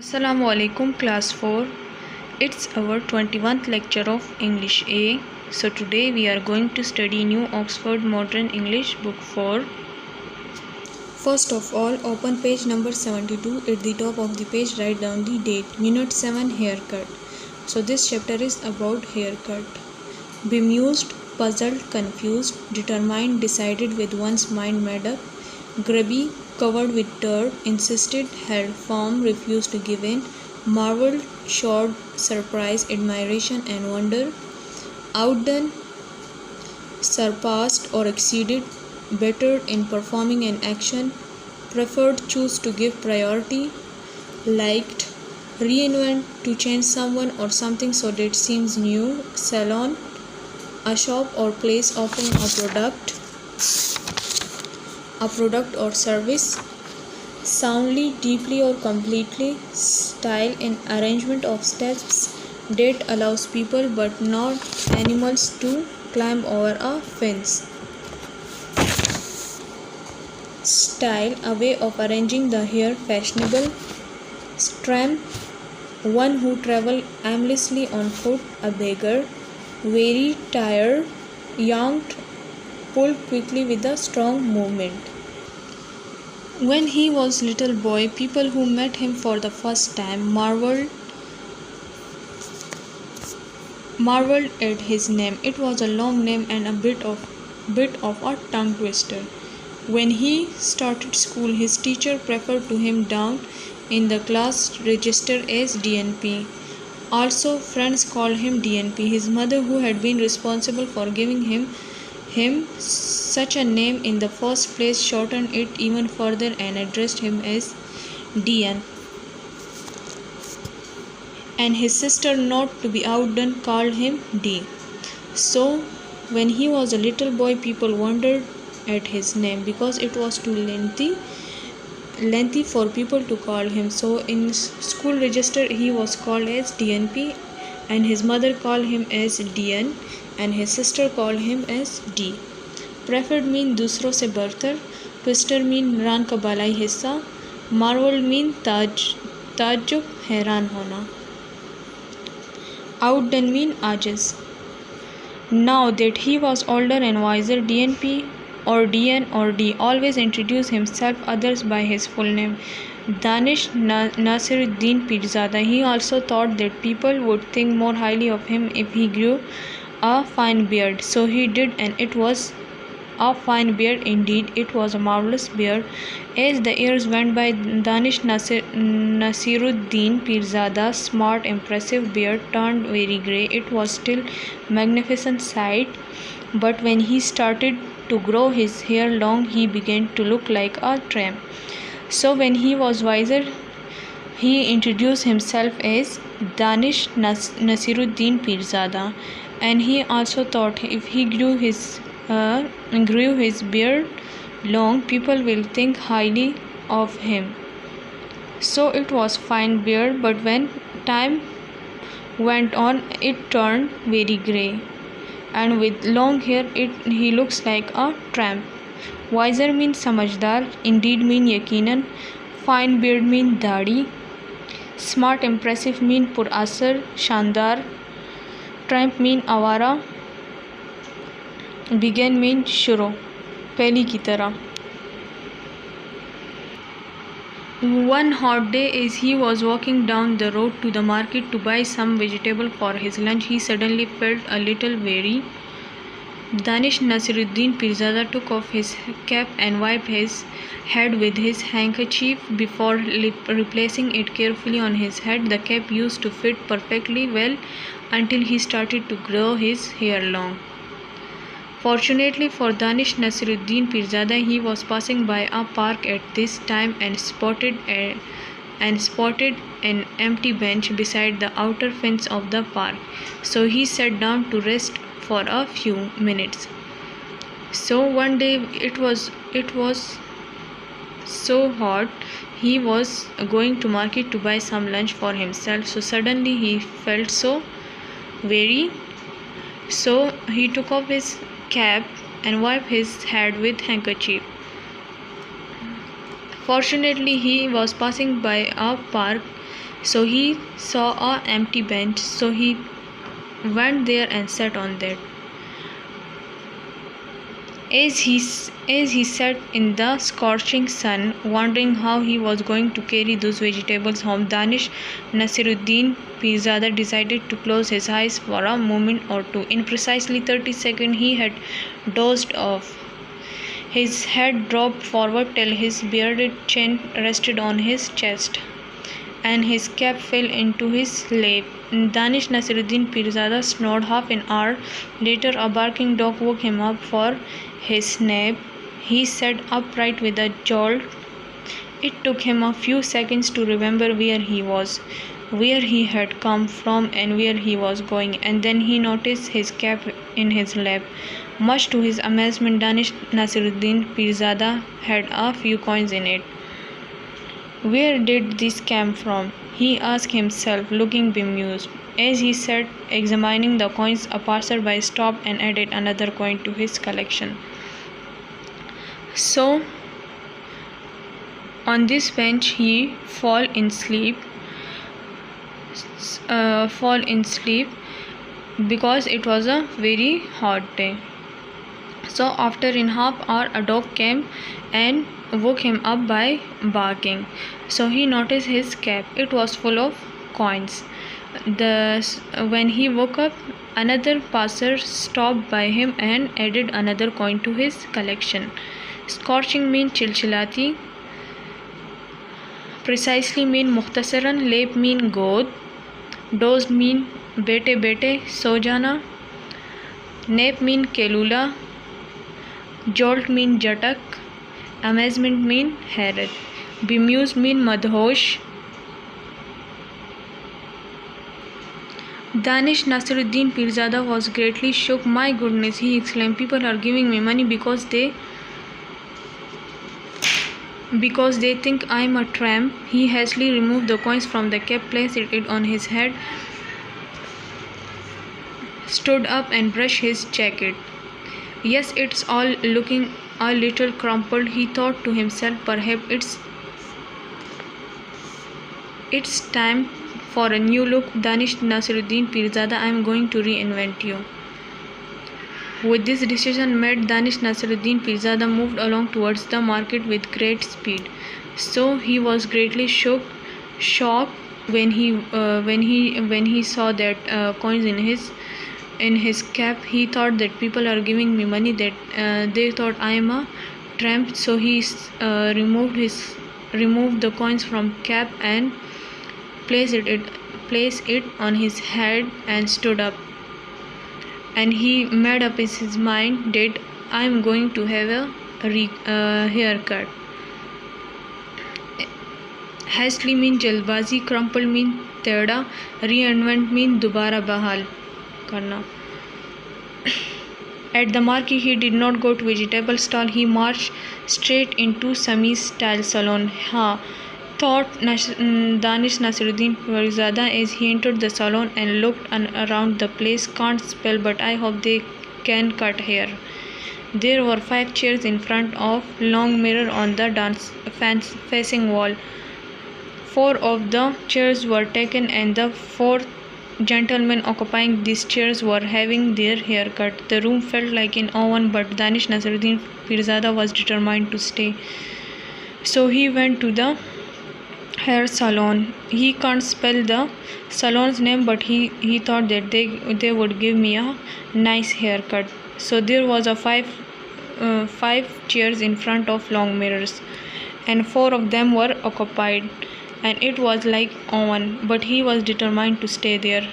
Assalamu alaikum class 4. It's our 21st lecture of English A. So today we are going to study New Oxford Modern English book 4. First of all, open page number 72. At the top of the page write down the date. Minute 7 haircut. So this chapter is about haircut. Bemused, puzzled, confused, determined, decided, with one's mind made up. Grubby, covered with dirt, insisted, held firm, refused to give in, marveled, showed surprise, admiration, and wonder, outdone, surpassed or exceeded, bettered in performing an action, preferred, choose to give priority, liked, reinvent, to change someone or something so that it seems new, salon, a shop or place offering a product or service, soundly, deeply or completely, style, an arrangement of steps that allows people but not animals to climb over a fence. Style, a way of arranging the hair, fashionable. Tramp, one who travels aimlessly on foot, a beggar. Very tired, yanked, pulled quickly with a strong movement. When he was little boy, people who met him for the first time marveled at his name. It was a long name and a bit of a tongue twister. When he started school, his teacher referred to him down in the class register as DNP. Also, friends called him DNP. His mother, who had been responsible for giving him such a name in the first place, shortened it even further and addressed him as DN. And his sister, not to be outdone, called him D. So, when he was a little boy, people wondered at his name because it was too lengthy for people to call him. So, in school register, he was called as DNP, and his mother called him as DN, and his sister called him as D. Preferred mean दूसरों से बढ़कर, twister mean रान का बालाई हिस्सा, marveled mean ताज्जुब, हैरान होना, outdone mean आजिज. Now that he was older and wiser, DNP or DN or D always introduced himself others by his full name, Danish Nasiruddin Pirzada. He also thought that people would think more highly of him if he grew a fine beard. So he did, and it was a fine beard indeed. It was a marvelous beard. As the years went by, Danish Nasiruddin Pirzada's smart, impressive beard turned very grey. It was still magnificent sight, but when he started to grow his hair long, he began to look like a tramp. So when he was wiser, he introduced himself as Danish Nasiruddin Pirzada, and he also thought if he grew his beard long, people will think highly of him. So it was fine beard, but when time went on, it turned very grey, and with long hair, he looks like a tramp. Wiser means समझदार, indeed mean यकीनन, fine beard mean दाढ़ी, smart impressive mean पुरअसर, शानदार, tramp mean आवारा, begin mean शुरू, पहली की तरह. One hot day, as he was walking down the road to the market to buy some vegetable for his lunch, he suddenly felt a little weary. Danish Nasiruddin Pirzada took off his cap and wiped his head with his handkerchief before replacing it carefully on his head. The cap used to fit perfectly well until he started to grow his hair long. Fortunately for Danish Nasiruddin Pirzada, he was passing by a park at this time and spotted an empty bench beside the outer fence of the park. So he sat down to rest for a few minutes. So one day it was so hot, he was going to market to buy some lunch for himself. So suddenly he felt so weary. So he took off his cap and wiped his head with handkerchief. Fortunately, he was passing by a park So he saw an empty bench, so he went there and sat on that. As he sat in the scorching sun, wondering how he was going to carry those vegetables home, Danish Nasiruddin Pirzada decided to close his eyes for a moment or two. In precisely 30 seconds, he had dozed off. His head dropped forward till his bearded chin rested on his chest, and his cap fell into his lap. Danish Nasiruddin Pirzada snored. Half an hour later, a barking dog woke him up for his nap. He sat upright with a jolt. It took him a few seconds to remember where he was, where he had come from, and where he was going, and then he noticed his cap in his lap. Much to his amazement, Danish Nasiruddin Pirzada had a few coins in it. Where did this come from? He asked himself, looking bemused. As he sat examining the coins, a passer-by stopped and added another coin to his collection. So, on this bench he fall in sleep because it was a very hot day. So after in half hour, a dog came and woke him up by barking. So he noticed his cap. It was full of coins. When he woke up, another passer stopped by him and added another coin to his collection. Scorching mean chilchilati, precisely mean mukhtasaran, lap mean god, dozed mean bete bete so jana, nap mean kelula, jolt mean jatak, amazement mean hayrat, bemused mean madhosh. Danish Nasiruddin Pirzada was greatly shook. My goodness, he exclaimed, people are giving me money because they think I am a tramp. He hastily removed the coins from the cap, placed it on his head, stood up and brushed his jacket. Yes, it's all looking a little crumpled, he thought to himself. Perhaps it's time for a new look. Danish Nasiruddin Pirzada, I am going to reinvent you. With this decision made, Danish Nasiruddin Pirzada moved along towards the market with great speed. So he was greatly shocked when he saw that coins in his cap. He thought that people are giving me money, that they thought I am a tramp. So he removed the coins from cap and placed it on his head and stood up. And he made up his mind that I am going to have a haircut. Hastily mean jalbazi, crumple mean teda, reinvent mean dobara bahal karna. At the market, he did not go to vegetable stall. He marched straight into Sami's style salon. Thought Danish Nasiruddin Pirzada as he entered the salon and looked around the place. Can't spell, but I hope they can cut hair. There were 5 chairs in front of long mirror on the facing wall. 4 of the chairs were taken, and the 4th gentlemen occupying these chairs were having their hair cut. The room felt like an oven, but Danish Nasiruddin Pirzada was determined to stay. So he went to the hair salon. He can't spell the salon's name, but he thought that they would give me a nice haircut. So there was a 5 chairs in front of long mirrors, and 4 of them were occupied, and it was like oven, but he was determined to stay there.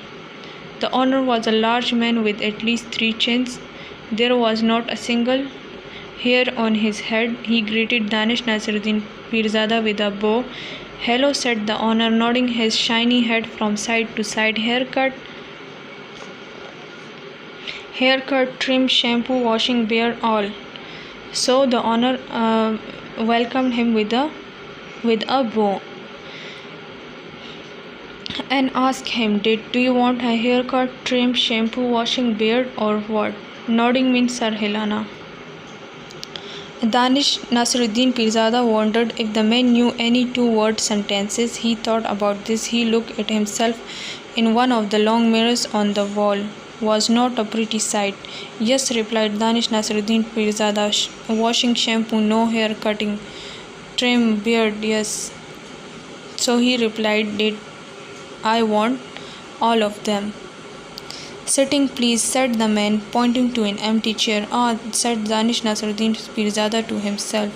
The owner was a large man with at least 3 chins. There was not a single hair on his head. He greeted Danish Nasiruddin Pirzada with a bow. Hello, said the owner, nodding his shiny head from side to side. Haircut, trim, shampoo, washing, beard, all. So the owner welcomed him with a bow and asked him, do you want a haircut, trim, shampoo, washing, beard, or what? Nodding means Sir Helena. Danish Nasiruddin Pirzada wondered if the man knew any two-word sentences. He thought about this. He looked at himself in one of the long mirrors on the wall. Was not a pretty sight. Yes, replied Danish Nasiruddin Pirzada. Washing, shampoo, no hair cutting, trim, beard, yes. So he replied, did I want all of them? Sitting, please, said the man, pointing to an empty chair. Ah, said Danish Nasiruddin Pirzada to himself,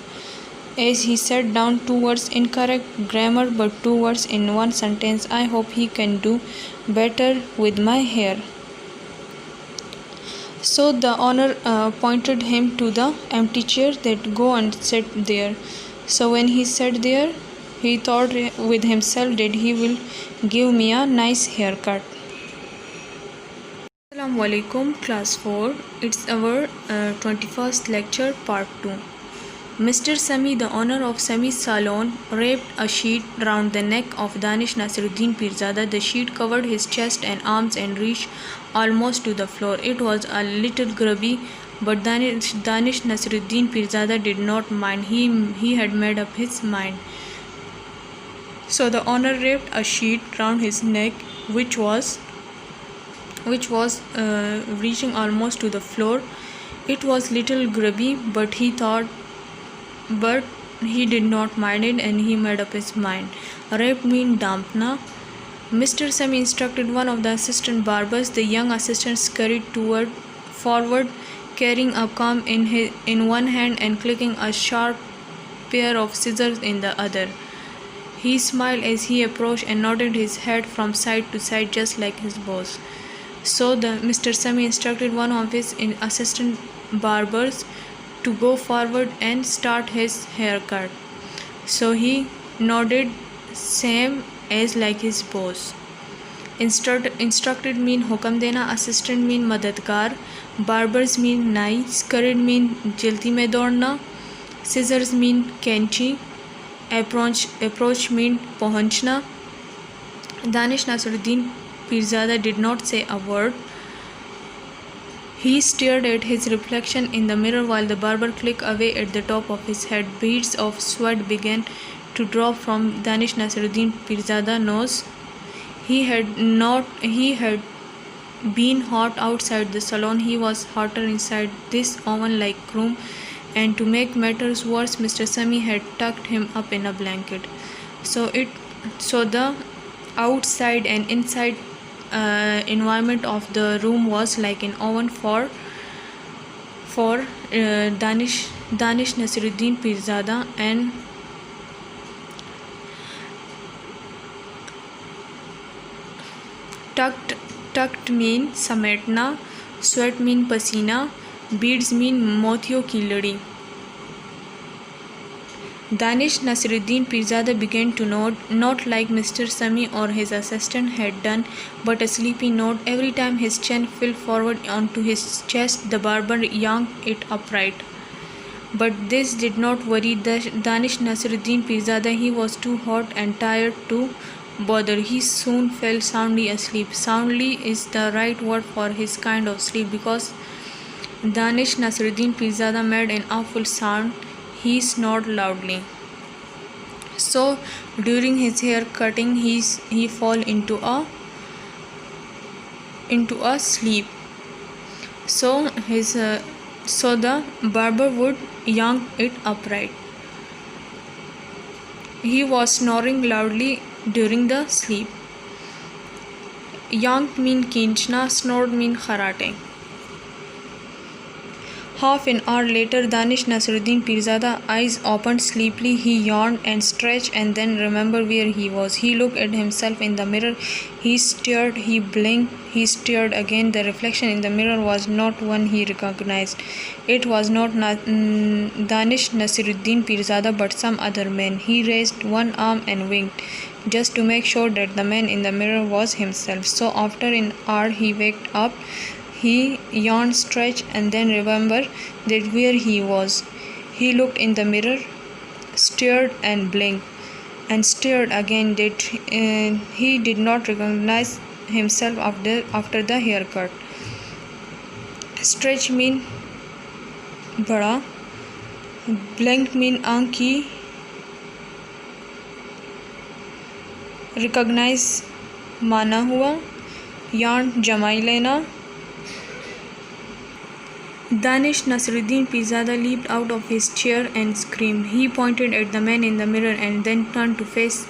as he sat down. Two words, incorrect grammar, but two words in one sentence. I hope he can do better with my hair. So the owner pointed him to the empty chair, that go and sit there. So when he sat there, he thought with himself that he will give me a nice haircut. Assalamu alaikum, class 4. It's our 21st lecture, part 2. Mr. Sami, the owner of Sami's salon, wrapped a sheet round the neck of Danish Nasiruddin Pirzada. The sheet covered his chest and arms and reached almost to the floor. It was a little grubby, but Danish Nasiruddin Pirzada did not mind. He had made up his mind. So the owner wrapped a sheet round his neck, which was reaching almost to the floor. It was little grubby, but he did not mind it, and he made up his mind. Wrapped mean dampna. Mr. Sami instructed one of the assistant barbers. The young assistant scurried forward, carrying a comb in one hand and clicking a sharp pair of scissors in the other. He smiled as he approached and nodded his head from side to side, just like his boss. So Mr. Sami instructed one of his assistant barbers to go forward and start his haircut. So he nodded, same as like his boss. Instructed mean hukam dena, assistant mean madadgar, barbers mean nai, scurried mean jaldi mein daudna, scissors mean कैंची, approach mean पहुंचना. Danish Nasiruddin Pirzada did not say a word. He stared at his reflection in the mirror while the barber clicked away at the top of his head. Beads of sweat began to drop from Danish Nasiruddin Pirzada's nose. He had been hot outside the salon. He was hotter inside this oven-like room. And to make matters worse, Mr. Sami had tucked him up in a blanket. So the outside and inside environment of the room was like an oven for Danish Nasiruddin Pirzada. And tucked mean समेटना, sweat mean पसीना, beads mean मोतियों की लड़ी. Danish Nasiruddin Pirzada began to nod, not like Mr. Sami or his assistant had done, but a sleepy nod. Every time his chin fell forward onto his chest, the barber yanked it upright. But this did not worry Danish Nasiruddin Pirzada. He was too hot and tired to bother. He soon fell soundly asleep. Soundly is the right word for his kind of sleep, because Danish Nasiruddin Pirzada made an awful sound. He snored loudly. So during his hair cutting, he fall into a sleep. So the barber would yank it upright. He was snoring loudly during the sleep. Yanked mean खींचना, snored mean Kharate. Half an hour later, Danish Nasiruddin Pirzada's eyes opened sleepily. He yawned and stretched, and then remembered where he was. He looked at himself in the mirror. He stared, he blinked, he stared again. The reflection in the mirror was not one he recognized. It was not Danish Nasiruddin Pirzada, but some other man. He raised one arm and winked, just to make sure that the man in the mirror was himself. So after an hour, he waked up. He yawned, stretched, and then remembered that where he was. He looked in the mirror, stared and blinked, and stared again. That he did not recognize himself after the haircut. Stretch mean bada, Blinked mean आँख की recognize माना हुआ. Yarn जमाई लेना. Danish Nasruddin Pirzada leaped out of his chair and screamed. He pointed at the man in the mirror and then turned to face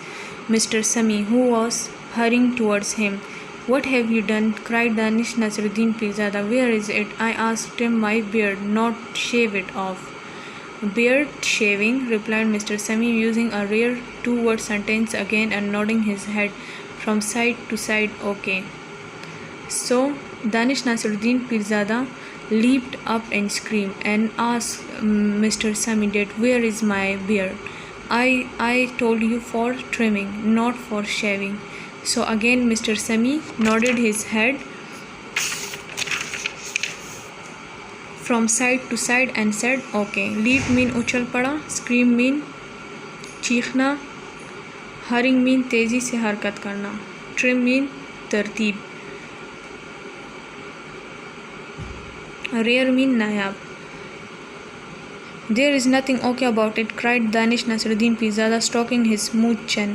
Mr. Sami, who was hurrying towards him. "What have you done?" cried Danish Nasruddin Pirzada. "Where is it?" I asked him. "My beard, not shave it off." "Beard shaving," replied Mr. Sami, using a rare two-word sentence again and nodding his head from side to side. "Okay." So Danish Nasruddin Pirzada leaped up and screamed and asked Mr. Sami that, "Where is my beard? I told you for trimming, not for shaving." So again Mr. Sami nodded his head from side to side and said, "Okay." Leap mean उछल पड़ा. Scream mean चीखना. Hurrying mean तेजी से हरकत करना. Trim mean तरतीब. Rare mean Nayab. "There is nothing okay about it," cried Danish Nasruddin Pirzada, stroking his smooth chin.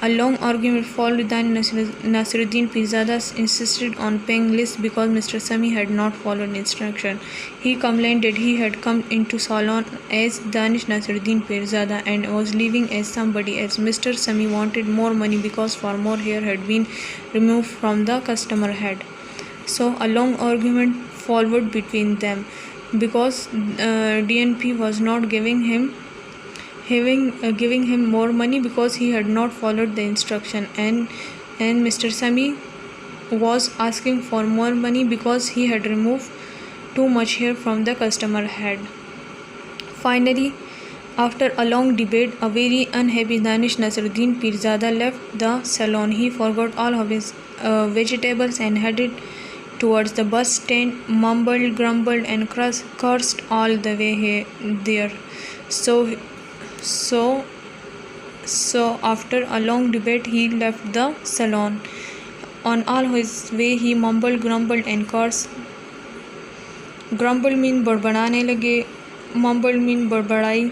A long argument followed. Danish Nasruddin Pirzada insisted on paying less because Mr. Sami had not followed instruction. He complained that he had come into salon as Danish Nasruddin Pirzada and was leaving as somebody else. Mr. Sami wanted more money because far more hair had been removed from the customer head. So a long argument followed between them because DNP was not giving him more money because he had not followed the instruction, and Mr. Sami was asking for more money because he had removed too much hair from the customer head. Finally, after a long debate, a very unhappy Danish Nasruddin Pirzada left the salon. He forgot all of his vegetables and headed towards the bus stand, mumbled, grumbled, and cursed all the way there. So after a long debate, he left the salon. On all his way, he mumbled, grumbled, and cursed. Grumble mean बड़बड़ाने लगे. Mumbled mean बड़बड़ाई.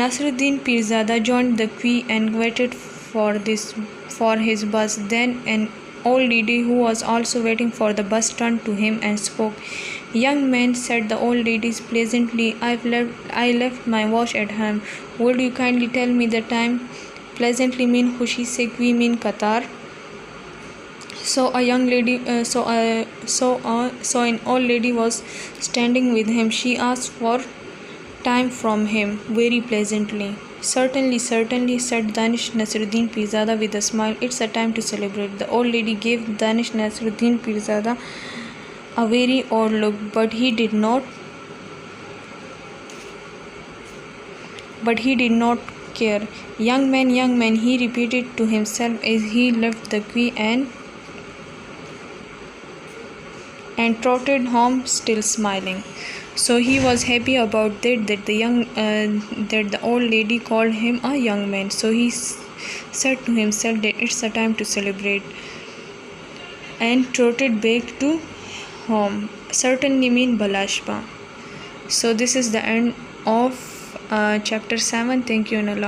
Nasruddin Pirzada joined the queue and waited for his bus. Then an old lady who was also waiting for the bus turned to him and spoke. "Young man," said the old lady pleasantly, I left my watch at home. Would you kindly tell me the time?" Pleasantly mean खुशी से, qui mean कतार. So a young lady, so an old lady was standing with him. She asked for time from him very pleasantly. Certainly, said Danish Nasruddin Pirzada with a smile. "It's a time to celebrate." The old lady gave Danish Nasruddin Pirzada a very odd look, but he did not care. Young man, he repeated to himself as he left the queue and trotted home, still smiling. So he was happy about that the old lady called him a young man. So he said to himself that it's a time to celebrate, and trotted back to home. Certainly mean balashpa. So this is the end of chapter 7. Thank you and Allah.